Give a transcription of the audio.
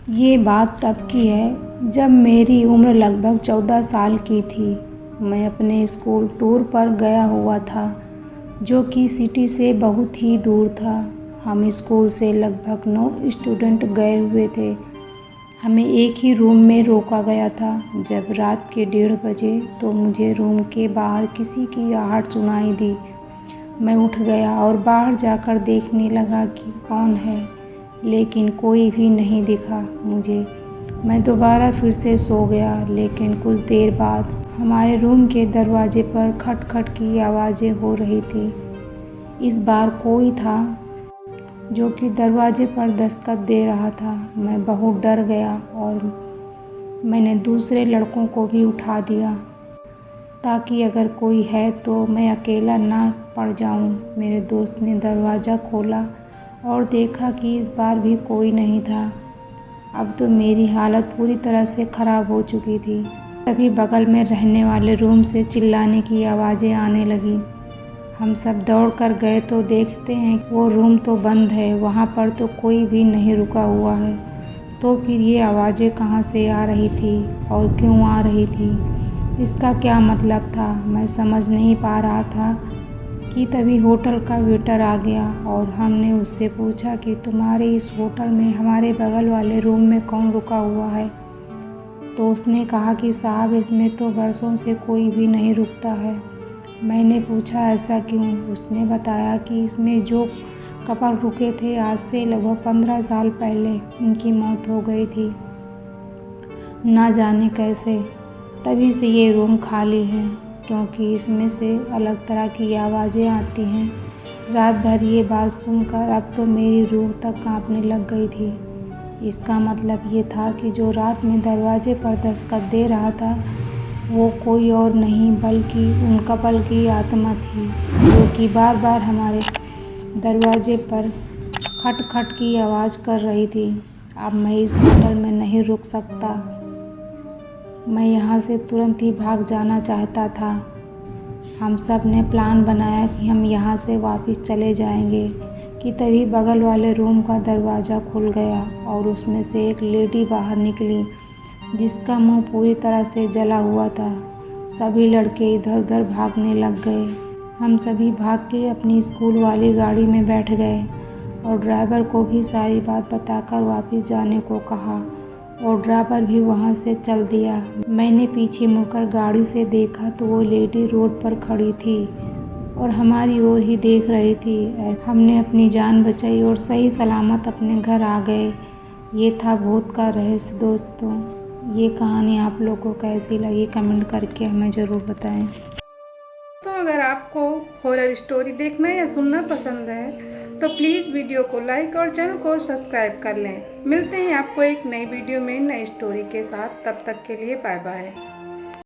ये बात तब की है जब मेरी उम्र लगभग 14 साल की थी। मैं अपने स्कूल टूर पर गया हुआ था, जो कि सिटी से बहुत ही दूर था। हम स्कूल से लगभग 9 स्टूडेंट गए हुए थे। हमें एक ही रूम में रोका गया था। जब रात के 1:30 बजे तो मुझे रूम के बाहर किसी की आहट सुनाई दी। मैं उठ गया और बाहर जाकर देखने लगा कि कौन है, लेकिन कोई भी नहीं दिखा मुझे। मैं दोबारा फिर से सो गया, लेकिन कुछ देर बाद हमारे रूम के दरवाजे पर खटखट की आवाज़ें हो रही थी। इस बार कोई था जो कि दरवाजे पर दस्तक दे रहा था। मैं बहुत डर गया और मैंने दूसरे लड़कों को भी उठा दिया, ताकि अगर कोई है तो मैं अकेला ना पड़ जाऊं। मेरे दोस्त ने दरवाज़ा खोला और देखा कि इस बार भी कोई नहीं था। अब तो मेरी हालत पूरी तरह से ख़राब हो चुकी थी। तभी बगल में रहने वाले रूम से चिल्लाने की आवाज़ें आने लगी। हम सब दौड़ कर गए तो देखते हैं वो रूम तो बंद है, वहाँ पर तो कोई भी नहीं रुका हुआ है। तो फिर ये आवाज़ें कहाँ से आ रही थी और क्यों आ रही थी, इसका क्या मतलब था, मैं समझ नहीं पा रहा था कि तभी होटल का वेटर आ गया और हमने उससे पूछा कि तुम्हारे इस होटल में हमारे बगल वाले रूम में कौन रुका हुआ है। तो उसने कहा कि साहब, इसमें तो बरसों से कोई भी नहीं रुकता है। मैंने पूछा ऐसा क्यों। उसने बताया कि इसमें जो कपल रुके थे आज से लगभग 15 साल पहले उनकी मौत हो गई थी, ना जाने कैसे। तभी से ये रूम खाली है, क्योंकि इसमें से अलग तरह की आवाज़ें आती हैं। रात भर ये बात सुनकर अब तो मेरी रूह तक कांपने लग गई थी। इसका मतलब ये था कि जो रात में दरवाजे पर दस्तक दे रहा था वो कोई और नहीं बल्कि उन कपल की आत्मा थी, जो कि बार बार हमारे दरवाजे पर खट खट की आवाज़ कर रही थी। अब मैं इस होटल में नहीं रुक सकता। मैं यहाँ से तुरंत ही भाग जाना चाहता था। हम सब ने प्लान बनाया कि हम यहाँ से वापस चले जाएंगे कि तभी बगल वाले रूम का दरवाज़ा खुल गया और उसमें से एक लेडी बाहर निकली, जिसका मुंह पूरी तरह से जला हुआ था। सभी लड़के इधर उधर भागने लग गए। हम सभी भाग के अपनी स्कूल वाली गाड़ी में बैठ गए और ड्राइवर को भी सारी बात बताकर वापस जाने को कहा और ड्राइवर भी वहाँ से चल दिया। मैंने पीछे मुड़कर गाड़ी से देखा तो वो लेडी रोड पर खड़ी थी और हमारी ओर ही देख रही थी। हमने अपनी जान बचाई और सही सलामत अपने घर आ गए। ये था भूत का रहस्य दोस्तों। ये कहानी आप लोगों को कैसी लगी कमेंट करके हमें ज़रूर बताएं। तो अगर आपको हॉरर स्टोरी देखना या सुनना पसंद है तो प्लीज़ वीडियो को लाइक और चैनल को सब्सक्राइब कर लें। मिलते हैं आपको एक नई वीडियो में नई स्टोरी के साथ। तब तक के लिए बाय बाय।